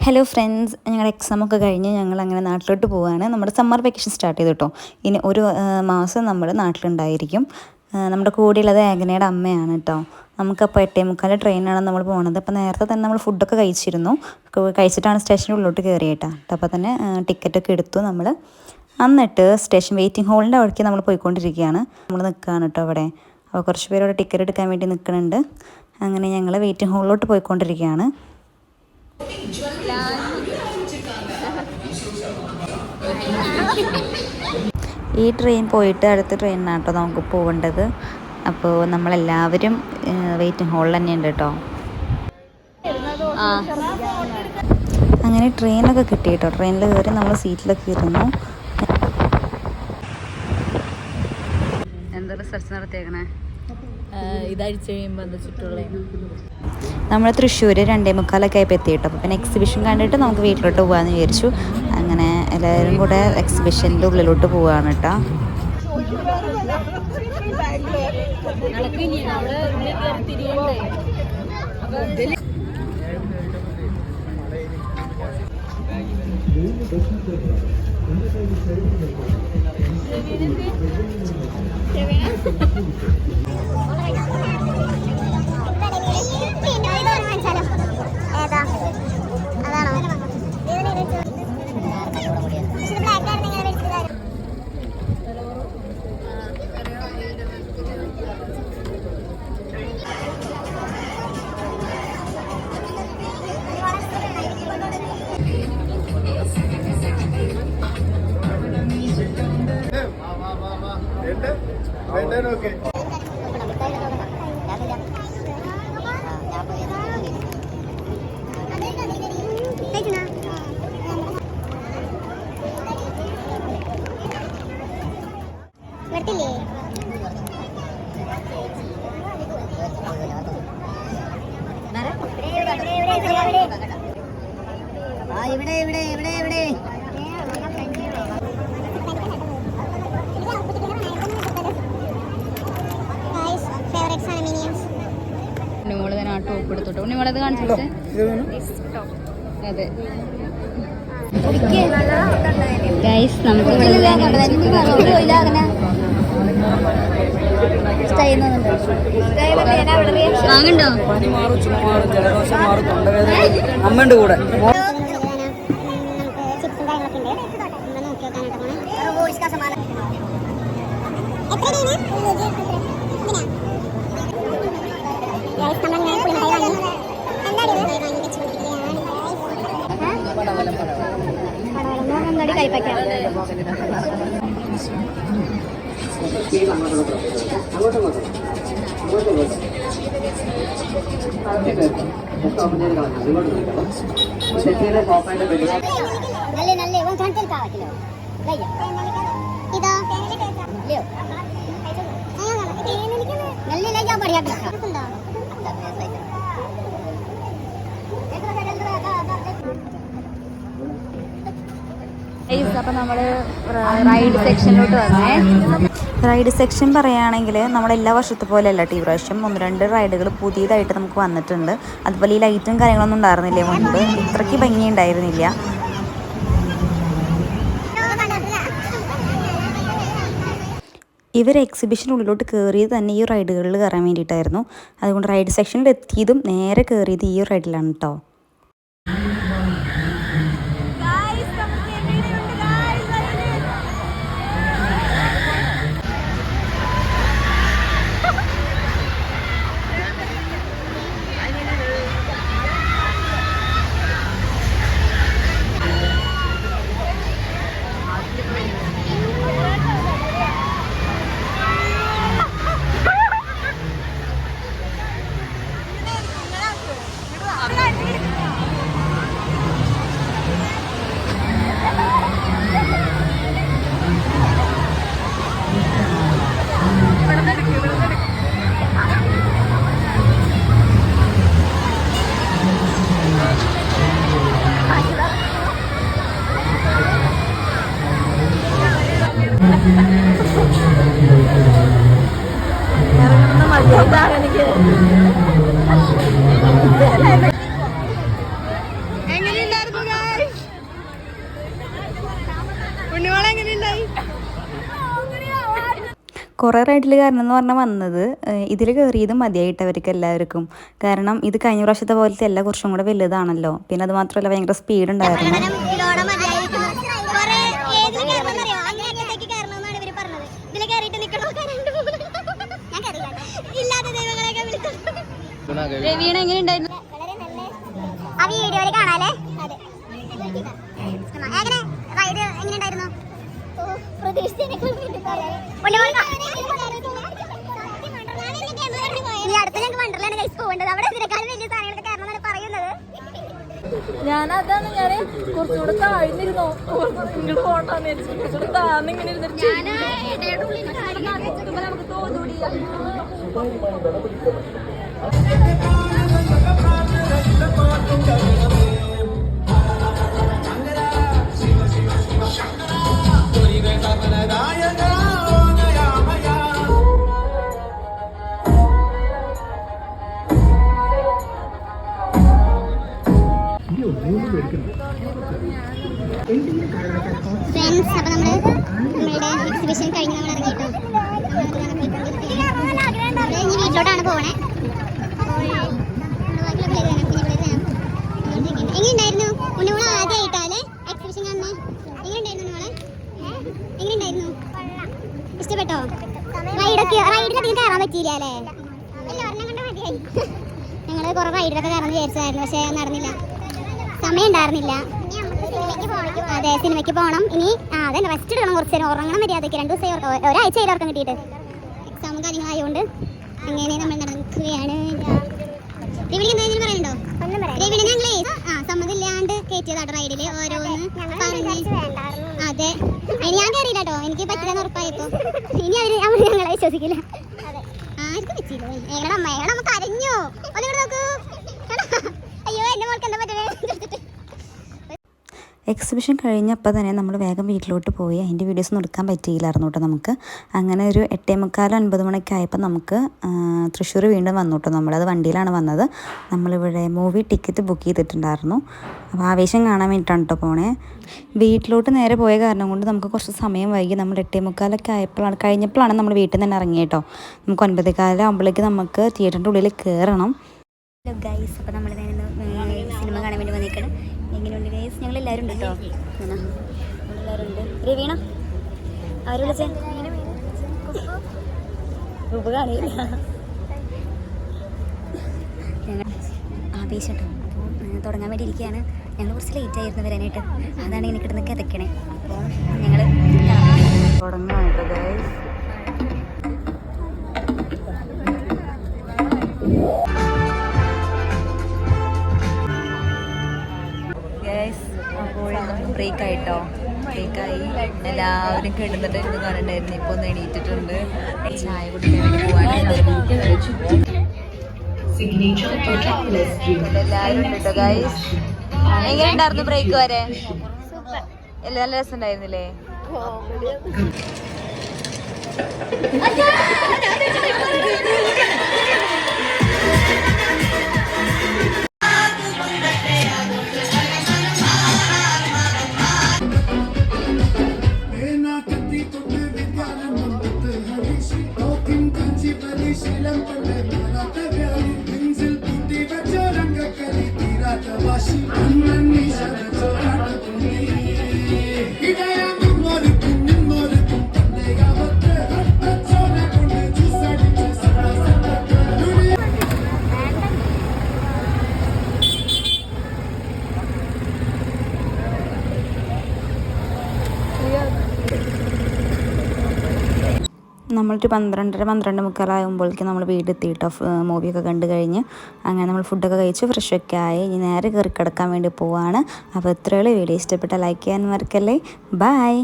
Hello friends, ഞങ്ങളുടെ എക്സാമൊക്കെ കഴിഞ്ഞ് ഞങ്ങളങ്ങനെ നാട്ടിലോട്ട് പോവുകയാണ്. നമ്മുടെ സമ്മർ വെക്കേഷൻ സ്റ്റാർട്ട് ചെയ്തു കേട്ടോ. ഇനി ഒരു മാസം നമ്മൾ നാട്ടിലുണ്ടായിരിക്കും. നമ്മുടെ കൂടെയുള്ളത് ആഗ്നയുടെ അമ്മയാണ് കേട്ടോ. നമുക്കപ്പോൾ 8:45 ട്രെയിനാണ് നമ്മൾ പോകുന്നത്. അപ്പോൾ നേരത്തെ തന്നെ നമ്മൾ ഫുഡൊക്കെ കഴിച്ചിരുന്നു. കഴിച്ചിട്ടാണ് സ്റ്റേഷൻ്റെ ഉള്ളിലോട്ട് കയറിയിട്ടാ. അപ്പോൾ തന്നെ ടിക്കറ്റൊക്കെ എടുത്തു നമ്മൾ. എന്നിട്ട് സ്റ്റേഷൻ വെയിറ്റിംഗ് ഹോളിൻ്റെ അവിടേക്ക് നമ്മൾ പോയിക്കൊണ്ടിരിക്കുകയാണ്. നമ്മൾ നിൽക്കുകയാണ് കേട്ടോ അവിടെ. അപ്പോൾ കുറച്ച് പേര് അവിടെ ടിക്കറ്റ് എടുക്കാൻ വേണ്ടി നിൽക്കുന്നുണ്ട്. അങ്ങനെ ഞങ്ങൾ വെയിറ്റിംഗ് ഹോളിലോട്ട് പോയിക്കൊണ്ടിരിക്കുകയാണ്. ഈ ട്രെയിൻ പോയിട്ട് അടുത്ത ട്രെയിനിനാണ് കേട്ടോ നമുക്ക് പോകേണ്ടത്. അപ്പോൾ നമ്മളെല്ലാവരും വെയിറ്റിംഗ് ഹോളിൽ തന്നെയുണ്ട് കേട്ടോ. അങ്ങനെ ട്രെയിനൊക്കെ കിട്ടി കേട്ടോ. ട്രെയിനിൽ കയറി നമ്മൾ സീറ്റിലൊക്കെ ഇരുന്നു. എന്താ റിസർച്ച് നടത്തിയേക്കണേ? ഇതഴിച്ച് കഴിയുമ്പോൾ എന്താ ചുറ്റുള്ള നമ്മൾ തൃശ്ശൂർ 2:45 ആയപ്പോൾ എത്തി കേട്ടോ. അപ്പോൾ പിന്നെ എക്സിബിഷൻ കണ്ടിട്ട് നമുക്ക് വീട്ടിലോട്ട് പോകാമെന്ന് വിചാരിച്ചു. അങ്ങനെ എല്ലാവരും കൂടെ എക്സിബിഷൻ്റെ ഉള്ളിലോട്ട് പോവുകയാണ് കേട്ടോ. ടോപ്പെടുത്തോട്ടെ ഉണ്ണിമോളത് കാണിച്ചിട്ട് അതെ ഗൈസ് നമുക്ക് വാങ്ങണ്ടോ? അമ്മന്റെ കൂടെ അപ്പോൾ നമ്മൾ റൈഡ് സെക്ഷനിലോട്ട് വന്നേ. റൈഡ് സെക്ഷൻ പറയുകയാണെങ്കിൽ നമ്മളെല്ലാ വർഷത്തെ പോലെ അല്ല ഈ പ്രാവശ്യം 1-2 റൈഡുകൾ പുതിയതായിട്ട് നമുക്ക് വന്നിട്ടുണ്ട്. അതുപോലെ ഈ ലൈറ്റും കാര്യങ്ങളൊന്നും ഉണ്ടായിരുന്നില്ല മുൻപ്, ഇത്രയ്ക്ക് ഭംഗി ഉണ്ടായിരുന്നില്ല. ഇവർ എക്സിബിഷനുള്ളിലോട്ട് കയറിയത് തന്നെ ഈ റൈഡുകളിൽ കയറാൻ വേണ്ടിയിട്ടായിരുന്നു. അതുകൊണ്ട് റൈഡ് സെക്ഷനിൽ എത്തിയതും നേരെ കയറിയത് ഈ റൈഡിലാണ് കേട്ടോ. കുറേ റൈഡിൽ കാരണം എന്ന് പറഞ്ഞാൽ വന്നത് ഇതിൽ കയറിയത് മതിയായിട്ടവർക്ക് എല്ലാവർക്കും. കാരണം ഇത് കഴിഞ്ഞ പ്രാവശ്യത്തെ പോലത്തെ അല്ല, കുറച്ചും കൂടെ വലുതാണല്ലോ. പിന്നെ അത് മാത്രമല്ല ഭയങ്കര സ്പീഡ് ഉണ്ടായിരുന്നു. രവീണ എങ്ങനെ ഉണ്ടായിരുന്നു? ആ വീഡിയോയിൽ കാണാല്ലേ? എങ്ങനെ റൈഡ് എങ്ങനെ ഉണ്ടായിരുന്നു? ഈ അടുത്ത് ഞങ്ങൾക്ക് വണ്ടർലാണ് കഴിച്ച് പോകേണ്ടത്. അവിടെ ഇതിനേക്കാളും വലിയ സാധനങ്ങളൊക്കെ കയറണമെന്നാണ് പറയുന്നത്. ഞാനതാണ് കുറച്ചുകൂടെ താഴ്ന്നിരുന്നോ, ഫോട്ടോന്ന് കുറച്ചുകൂടെ താഴ്ന്നിങ്ങനെ നമുക്ക് തോന്നൂടില്ല. ഫ്രണ്ട്സ്, അപ്പോൾ നമ്മളുടെ എക്സിബിഷൻ കഴിഞ്ഞ് നമ്മൾ ഇറങ്ങിയിട്ടോ. ഇനി വീട്ടിലോട്ടാണ് പോണേ. എങ്ങനെയുണ്ടായിരുന്നു ഉണ്ണിമോള്? ആദ്യമായിട്ടാലേ എക്സിബിഷൻ കാണുന്നത്. എങ്ങനെയുണ്ടായിരുന്നു മോളെ? എങ്ങനെയുണ്ടായിരുന്നു? ഇഷ്ടപ്പെട്ടോ? റൈഡൊക്കെ അധികം കയറാൻ പറ്റിയില്ല അല്ലേ? ഞങ്ങൾ കുറേ റൈഡിലൊക്കെ കയറാൻ വിചാരിച്ചതായിരുന്നു, പക്ഷേ നടന്നില്ല, സമയം ഉണ്ടായിരുന്നില്ല. അതെ, സിനിമയ്ക്ക് പോകണം. ഇനി അതന്നെ റെസ്റ്റ് എടുക്കണം, കുറച്ച് നേരം ഉറങ്ങണം മര്യാദയ്ക്ക്. 2 ദിവസമായി ഒരാഴ്ച ഉറക്കം കിട്ടിയിട്ട്, എക്സാമും കാര്യങ്ങളായതുകൊണ്ട് അങ്ങനെ നമ്മൾ നടക്കുകയാണ്. രവിണി എന്തായാലും പറയുന്നുണ്ടോ? രവിണി ഞങ്ങളേ സമ്മതമില്ലാണ്ട് കയറ്റിയതാട്ടോ റൈഡില് ഓരോന്ന് പറഞ്ഞ്. അതെ, അതിന് ഞാൻ കയറിയില്ല കേട്ടോ, എനിക്ക് പറ്റില്ലെന്ന് ഉറപ്പായപ്പോ ഇനി അവർ ഞങ്ങളെ വിശ്വസിക്കില്ല. ആർക്കും പറ്റിയില്ല. ഞങ്ങളുടെ അമ്മ കരഞ്ഞു. ഒന്നിവിടെ നോക്കൂ. അയ്യോ, എന്റെ മോൾക്ക് എന്താ പറ്റുന്നത്? എക്സിബിഷൻ കഴിഞ്ഞപ്പോൾ തന്നെ നമ്മൾ വേഗം വീട്ടിലോട്ട് പോയി. അതിൻ്റെ വീഡിയോസൊന്നും എടുക്കാൻ പറ്റിയില്ലായിരുന്നു കേട്ടോ നമുക്ക്. അങ്ങനെ ഒരു 8:45-9 മണിയൊക്കെ ആയപ്പോൾ നമുക്ക് തൃശ്ശൂർ വീണ്ടും വന്നു കേട്ടോ. നമ്മളത് വണ്ടിയിലാണ് വന്നത്. നമ്മളിവിടെ മൂവി ടിക്കറ്റ് ബുക്ക് ചെയ്തിട്ടുണ്ടായിരുന്നു. അപ്പോൾ ആവേശം കാണാൻ വേണ്ടിയിട്ടാണ് കേട്ടോ പോണേ. വീട്ടിലോട്ട് നേരെ പോയ കാരണം കൊണ്ട് നമുക്ക് കുറച്ച് സമയം വൈകി. നമ്മൾ 8:45 കഴിഞ്ഞപ്പോഴാണ് നമ്മൾ വീട്ടിൽ നിന്ന് തന്നെ ഇറങ്ങിയത് കേട്ടോ. നമുക്ക് 9:15 ആകുമ്പോഴേക്ക് നമുക്ക് തിയേറ്ററിൻ്റെ ഉള്ളിൽ കയറണം. ഹലോ ഗൈസ്, അപ്പോൾ നമ്മൾ സിനിമ കാണാൻ വേണ്ടി വന്നിരിക്കണം. എങ്ങനെയുണ്ട് ഗൈസ്? ഞങ്ങളെല്ലാവരും ഉണ്ട് കേട്ടോ. എല്ലാവരും ഉണ്ട്. രവീണ ആര് വിളിച്ചേ? രൂപ കാണിയില്ല. ഞങ്ങൾ ആവേശം കേട്ടോ. അപ്പോൾ തുടങ്ങാൻ വേണ്ടി ഇരിക്കുകയാണ്. ഞങ്ങൾ കുറച്ച് ലേറ്റ് ആയിരുന്നു വരാനായിട്ട്. അതാണ് ഇങ്ങനെ കിടന്ന് കിതക്കണേ. അപ്പോൾ ഞങ്ങൾ തുടങ്ങാം കേട്ടോ ഗൈസ്. അപ്പോൾ നമുക്ക് ബ്രേക്കായിട്ടോ. ബ്രേക്കായി എല്ലാവരും കിടന്നിട്ട് ഇരുന്ന് കാണണ്ടായിരുന്നു. ഇപ്പോൾ ഒന്ന് എണീറ്റിട്ടുണ്ട്. ചായ കുടിക്കാൻ വേണ്ടി പോകാനായിട്ട് എല്ലാവരും ഉണ്ട് കേട്ടോ ഗൈസ്. എങ്ങനെ ഉണ്ടായിരുന്നു ബ്രേക്ക് വരെ? എല്ലാം നല്ല രസം ഉണ്ടായിരുന്നില്ലേ? നമ്മളൊരു 12:30-12:45 ആകുമ്പോഴേക്കും നമ്മൾ വീടെത്തിയിട്ടോ. മൂവിയൊക്കെ കണ്ടു കഴിഞ്ഞ് അങ്ങനെ നമ്മൾ ഫുഡൊക്കെ കഴിച്ച് ഫ്രഷൊക്കെ ആയി. ഇനി നേരെ കയറി കിടക്കാൻ വേണ്ടി പോവാണ്. അപ്പോൾ ഇത്രയുള്ള വീഡിയോ ഇഷ്ടപ്പെട്ട ലൈക്ക് ചെയ്യാൻ മറക്കല്ലേ. ബൈ.